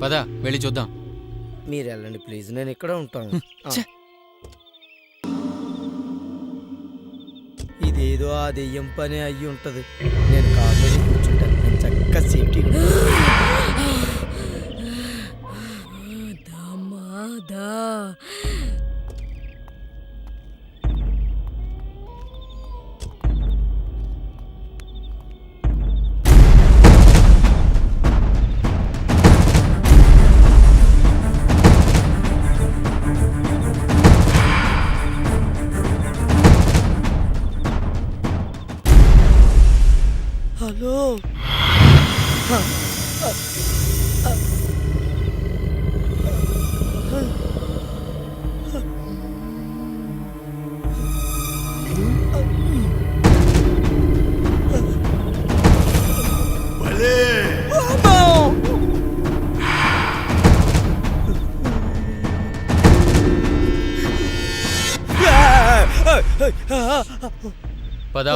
పద వెళ్ళి చూద్దాం. మీరు వెళ్ళండి ప్లీజ్, నేను ఇక్కడ ఉంటాను. ఇదేదో ఆ దెయ్యం పని అయ్యి ఉంటది. నేను కాదు కూర్చుంటాను, నేను చక్కగా సేఫ్టీ. హలో, పద.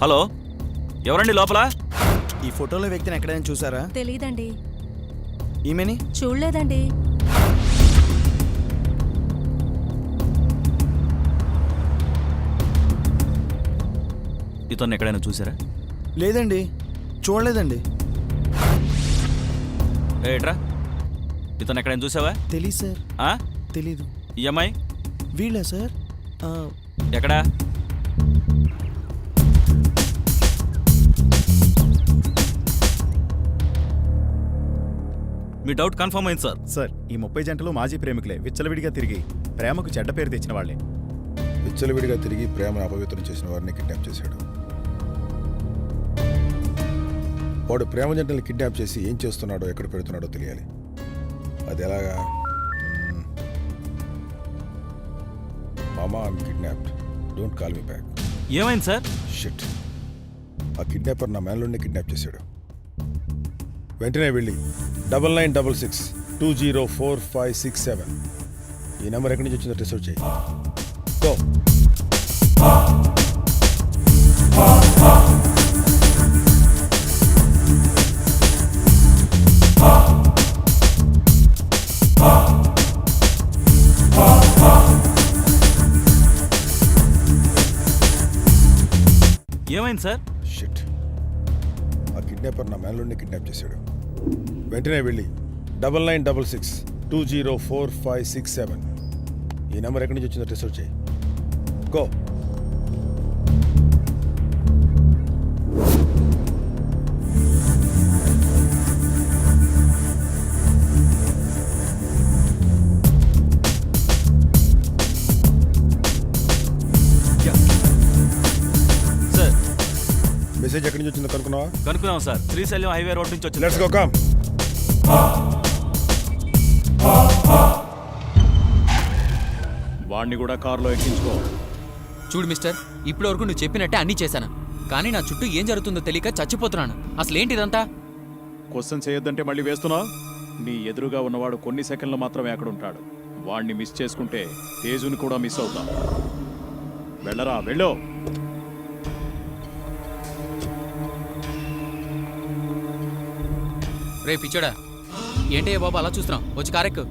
హలో, ఎవరండి లోపల? ఈ ఫోటోలో వ్యక్తిని ఎక్కడైనా చూసారా? తెలీదండి. ఈమెని చూడలేదండి. ఇతన్ని ఎక్కడైనా చూసారా? లేదండి, చూడలేదండి. ఏట్రా, ఇతను ఎక్కడైనా చూసావా? తెలీదు సార్. తెలీదు. ఈ అమ్మాయి వీళ్ళా సార్? ఎక్కడా? మీ డౌట్ కన్ఫర్మ్ అయింది సార్. సార్, ఈ 30 జంటలు మాజీ ప్రేమికులే. విచ్చలవిడిగా తిరిగి ప్రేమకు చెడ్డ పేరు తెచ్చిన వాళ్లే. విచ్చలవిడిగా తిరిగి ప్రేమను అపవిత్రం చేసిన వారిని కిడ్నాప్ చేశాడు. వాడు ప్రేమ జంటల్ని కిడ్నాప్ చేసి ఏం చేస్తున్నాడో, ఎక్కడ పెడుతున్నాడో తెలియాలి. అది ఎలాగా? మామా, I'm kidnapped, don't call me back. ఏమైంది సార్? షిట్, ఆ కిడ్నాపర్ నా మేనలుడిని కిడ్నాప్ చేశాడు. వెంటనే వెళ్ళి 9966204567 ఈ నెంబర్ ఎక్కడి నుంచి వచ్చిందో రిసర్చ్ చేయి. గో. ఏమైంది సార్? షిట్, ఆ కిడ్నాపర్ నా మేనలుడిని కిడ్నాప్ చేశాడు. వెంటనే వెళ్ళి 9966204567 ఈ నెంబర్ ఎక్కడి నుంచి వచ్చిందో రిసర్చ్ చేయి. గో. సార్, మెసేజ్ ఎక్కడి నుంచి వచ్చిందో కనుక్కున్నావా? కనుక్కున్నాం సార్. శ్రీశైలం హైవే రోడ్ నుంచి వచ్చింది. Let's go, come. వాణ్ణి కూడా కారులో ఎక్కించుకో. చూడు మిస్టర్, ఇప్పటి వరకు నువ్వు చెప్పినట్టే అన్నీ చేశాను, కానీ నా చుట్టూ ఏం జరుగుతుందో తెలియక చచ్చిపోతున్నాను. అసలేంటి ఇదంతా? క్వశ్చన్ చేయొద్దంటే మళ్ళీ వేస్తున్నావు. నీ ఎదురుగా ఉన్నవాడు కొన్ని సెకండ్లు మాత్రమే అక్కడ ఉంటాడు. వాణ్ణి మిస్ చేసుకుంటే తేజుని కూడా మిస్ అవుతాం. వెళ్ళరా, వెళ్ళు. రే పిచ్చోడా, ఏంటయ్య బాబు అలా చూస్తున్నావు? వచ్చి కారెక్కు.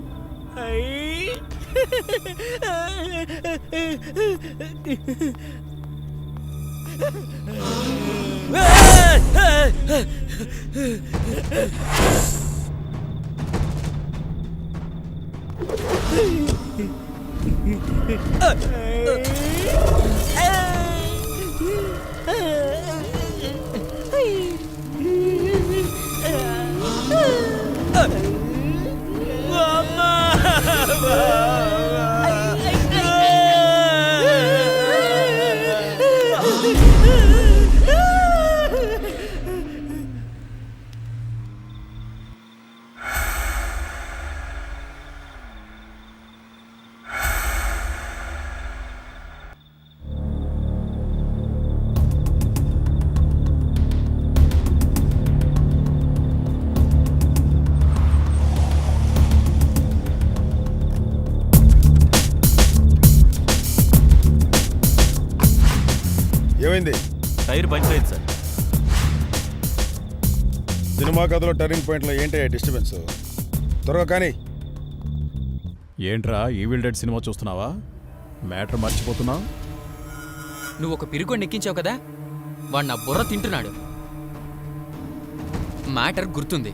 ఏమైంది? టైర్ పంచర్ అయింది సార్. సినిమా కథలో టర్నింగ్ పాయింట్లో ఏంటి డిస్టర్బెన్స్? త్వరగా కానీ. ఏంట్రా ఈవిల్ డెడ్ సినిమా చూస్తున్నావా? మ్యాటర్ మర్చిపోతున్నావు? నువ్వు ఒక పిరుగొని ఎక్కించావు కదా, వాడు నా బుర్ర తింటున్నాడు. మ్యాటర్ గుర్తుంది.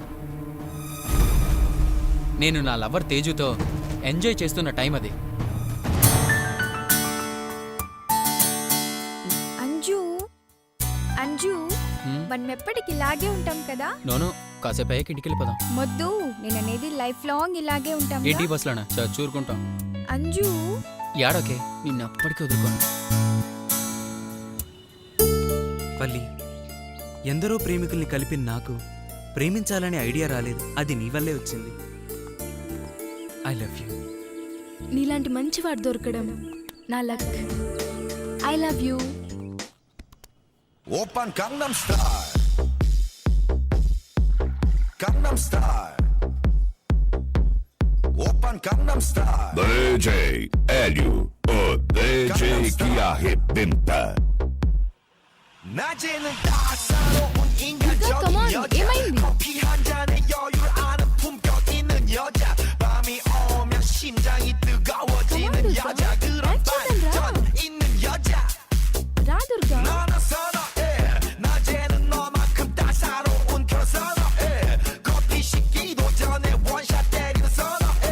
నేను నా లవర్ తేజుతో ఎంజాయ్ చేస్తున్న టైం అది. అంజు అంజు హ్మ్? మనం ఎప్పటికి ఇలాగే ఉంటాం కదా? నోను, కాసేపు అయ్యాక ఇంటికి వెళ్ళిపోదాం. మొద్దు, నేను అనేది లైఫ్ లాంగ్ ఇలాగే ఉంటాం ఏంటి బస్సులోనా చూరుకుంటాం. అంజు. యాడోకే, నిన్ను అప్పటికి వదులుకోను. పల్లి, ఎందరో ప్రేమికుల్ని కలిపిన నాకు ప్రేమించాలనే ఐడియా రాలేదు. అది నీ వల్లే వచ్చింది. I love you. నీలాంటి మంచివాడు దొరకడం నా luck. I love you. 오빤 강남스타일 강남스타일 오빤 강남스타일 DJ Hélio, o DJ que arrebenta. 낮에는 따사로운 인간적인 come on, 여자 ఏమైంది? 커피 한 잔에 여유를 아는 품격 있는 여자 밤이 오면 심장이 뜨거워지는 Come on, 여자 그런 రా. 반전 있는 여자 రా Durga. 나는 선어해 낮에는 너만큼 따사로운 그런 선어해 커피 식기도 전에 원샷 때리는 선어해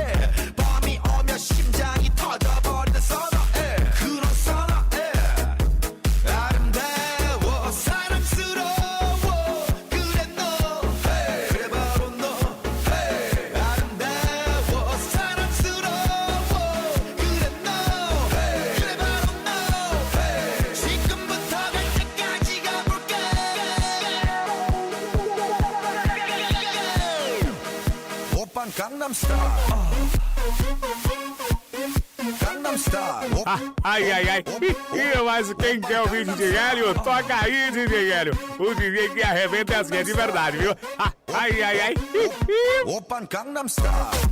밤이 오면 심장이 터져버리는 선어해 그런 선어해 아름다워 사랑스러워 그래 너 그래 바로 너 아름다워 사랑스러워 그래 너 그래 바로 너 지금부터 갈 때까지 가볼까 오빤 강남스타일 강남스타일 Ai, ai, ai. Ih, mas quem quer o vídeo de Hélio, toca aí, DJ Hélio. O DJ que arrebenta é assim, é de verdade, viu? Ai, ai, ai. 오빤 강남스타일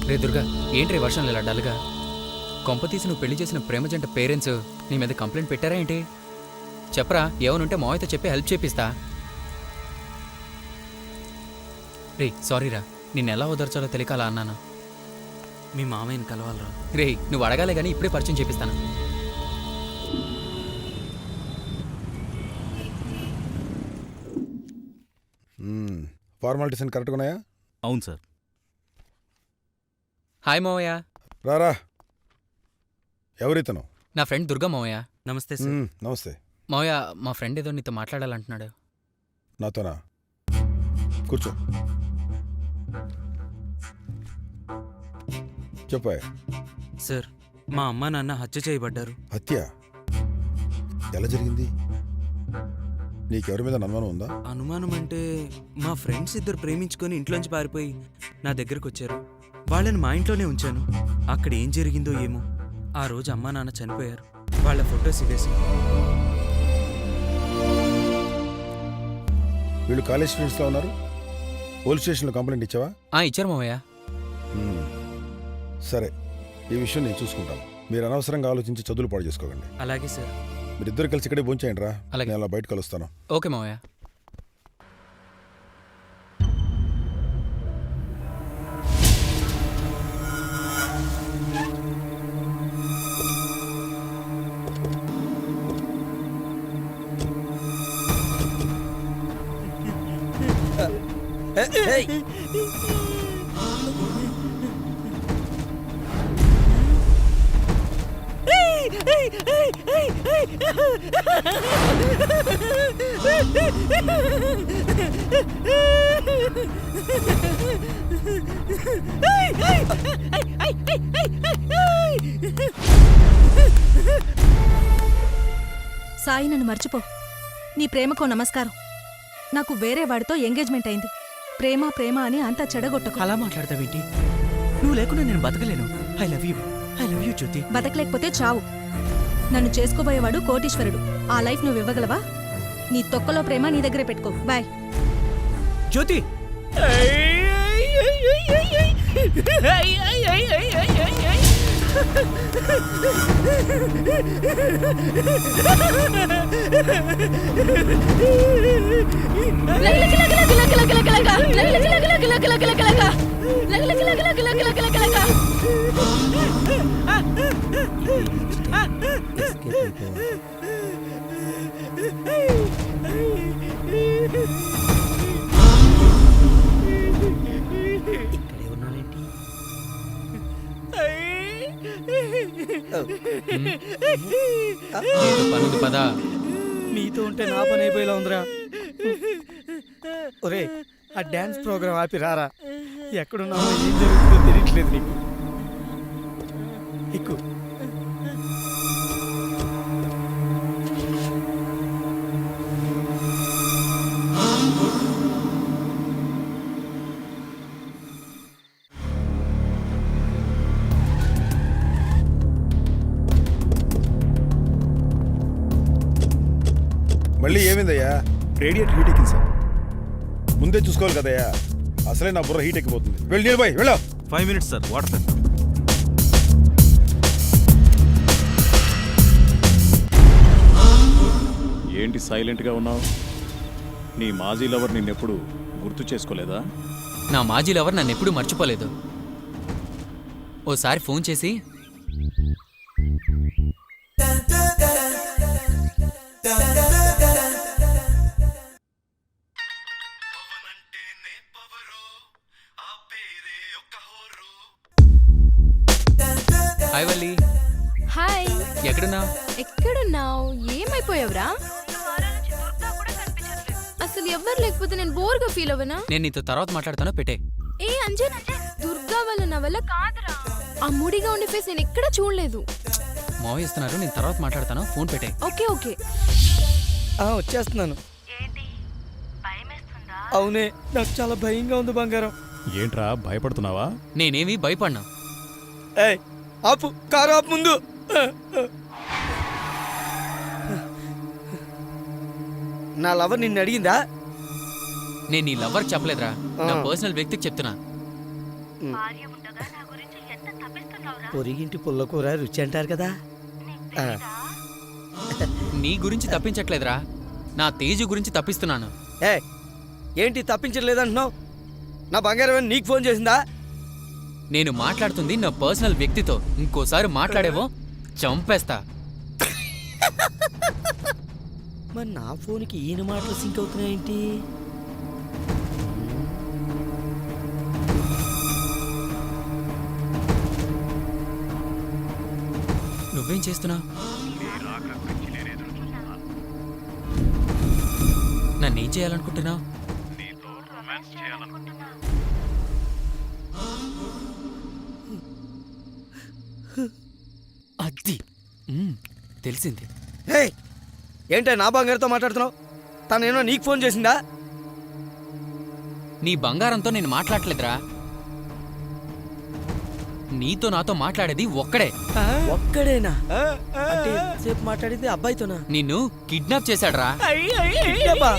రే దుర్గా, ఏంటి వర్షంలో ఇలా డల్గా? కొంప తీసి నువ్వు పెళ్లి చేసిన ప్రేమ జంట పేరెంట్స్ నీ మీద కంప్లైంట్ పెట్టారా ఏంటి? చెప్పరా, ఏమనుంటే మావయ్యతో చెప్పి హెల్ప్ చేపిస్తా. రే సారీరా, నిన్ను ఎలా ఓదార్చాలో తెలియక అలా అన్నాను. మీ మామయ్యని కలవాలరా. రే నువ్వు అడగాలే కానీ ఇప్పుడే పరిచయం చేపిస్తాను. ఫార్మాలిటీస్ అని కరెక్ట్గా ఉన్నాయా? అవును సార్. హాయ్ మావయ్య. రారా. ఎవరితను? నా ఫ్రెండ్ దుర్గా మావయ్య. నమస్తే సార్. నమస్తే. మావయ్య, మా ఫ్రెండ్ ఏదో నీతో మాట్లాడాలంటున్నాడు. నాతోనా? కూర్చో. చెప్పా. సార్, మా అమ్మా నాన్న హత్య చేయబడ్డారు. హత్య ఎలా జరిగింది? నీకెవరి మీద అనుమానం ఉందా? అనుమానం అంటే మా ఫ్రెండ్స్ ఇద్దరు ప్రేమించుకొని ఇంట్లోంచి పారిపోయి నా దగ్గరకు వచ్చారు. వాళ్ళని మా ఇంట్లోనే ఉంచాను. అక్కడ ఏం జరిగిందో ఏమో. ఆ రోజు అమ్మా నాన్న చనిపోయారు. వాళ్ళ ఫొటోస్ ఇవేసి. వీళ్ళు కాలేజ్ స్టూడెంట్స్లో ఉన్నారు. పోలీస్ స్టేషన్లో కంప్లైంట్ ఇచ్చావా? ఇచ్చారు మావయ్య. సరే, ఈ విషయం నేను చూసుకుంటాను. మీరు అనవసరంగా ఆలోచించి చదువులు పాడు చేసుకోకండి. అలాగే సార్. మీరిద్దరు కలిసి ఇక్కడే భోంచేయండి రా. అలాగే. నేను అలా బయట కలుస్తాను. ఓకే మావయ్య. సాయి, నన్ను మర్చిపో. నీ ప్రేమకో నమస్కారం. నాకు వేరే వాడితో ఎంగేజ్మెంట్ అయింది. ప్రేమ ప్రేమ అని అంతా చెడగొట్టకు. అలా మాట్లాడతావేంటి? నువ్వు లేకుండా నేను బతకలేను. ఐ లవ్ యూ జ్యోతి. బతకలేకపోతే చావు. నన్ను చేసుకోబోయేవాడు కోటీశ్వరుడు. ఆ లైఫ్ నువ్వు ఇవ్వగలవా? నీ తొక్కలో ప్రేమ నీ దగ్గరే పెట్టుకో. బాయ్. జ్యోతి, ఇక్కడే ఉన్నానేంటి? నీతో పనుంది పదా. నీతో ఉంటే నా పని అయిపోయేలా ఉందిరా. ఒరే, ఆ డాన్స్ ప్రోగ్రామ్ ఆపి రారా. ఎక్కడున్నావో ఏం జరుగుతుందో తెలియట్లేదు నీకు. ఎక్కు. మళ్ళీ ఏమైందయ్యా? రేడియేటర్ హీట్ ఎక్కింది సార్. ముందే చూసుకోవాలి కదయ్యా. అసలే నా బుర్ర హీట్ ఎక్కిపోతుంది. వెళ్ళి నీళ్ళు పోయి వెళ్ళా. 5 minutes సార్, వాటర్ సార్. ఏంటి సైలెంట్గా ఉన్నావు? నీ మాజీ లవర్ నిన్నెప్పుడు గుర్తు చేసుకోలేదా? నా మాజీ లవర్ నన్ను ఎప్పుడూ మర్చిపోలేదు. ఓసారి ఫోన్ చేసి హాయ్ వల్లి, హాయ్. ఎక్కడున్నా? ఎక్కడున్నావు? ఏమైపోయావురా? అసలు ఎవ్వరు లేకపోతే నేను బోర్గా ఫీల్ అవ్వనా? నేను నీతో తర్వాత మాట్లాడతానో పెట్టే. ఏ అంజన్, దుర్గా వల్ల నా వల్ల కాదురా. ఆ ముడిగా ఉండే ఫేస్ నేను ఎక్కడా చూడలేదు. మావయ్య ఇస్తున్నారు, నేను తర్వాత మాట్లాడతాను. ఫోన్ పెట్టే. Okay okay. వచ్చేస్తున్నాను. అవునే, నాకు చాలా భయంగా ఉంది బంగారం. ఏంట్రా భయపడుతున్నావా? నేనేమీ భయపడినా. ఏయ్, ఆపు, కారు ఆపు ముందు. నా లవర్ నిన్ను అడిగిందా? నేను నీ లవర్ చెప్పలేదురా, నా పర్సనల్ వ్యక్తికి చెప్తున్నా. పొరిగింటి పుల్లకూర రుచి అంటారు కదా. నీ గురించి తప్పించట్లేదురా, నా తేజు గురించి తప్పిస్తున్నాను. ఏ, ఏంటి తప్పించలేదంటున్నావు? నా బంగారం నీకు ఫోన్ చేసిందా? నేను మాట్లాడుతుంది నా పర్సనల్ వ్యక్తితో. ఇంకోసారి మాట్లాడేవో చంపేస్తా. మరి నా ఫోన్కి ఈయన మాటలు సింక్ అవుతున్నాయేంటి? నువ్వేం చేస్తున్నావు? నన్నేం చేయాలనుకుంటున్నావు? అది తెలిసింది. హే, ఏంటో నా బంగారంతో మాట్లాడుతున్నావు? తనేమో నీకు ఫోన్ చేసిందా? నీ బంగారంతో నేను మాట్లాడలేదురా, నీతో నాతో మాట్లాడేది ఒక్కడే. ఒక్కడేనా? అంటే సేపు మాట్లాడింది అబ్బాయితోనా? నిన్ను కిడ్నాప్ చేశాడ్రా. కిడ్నాపా?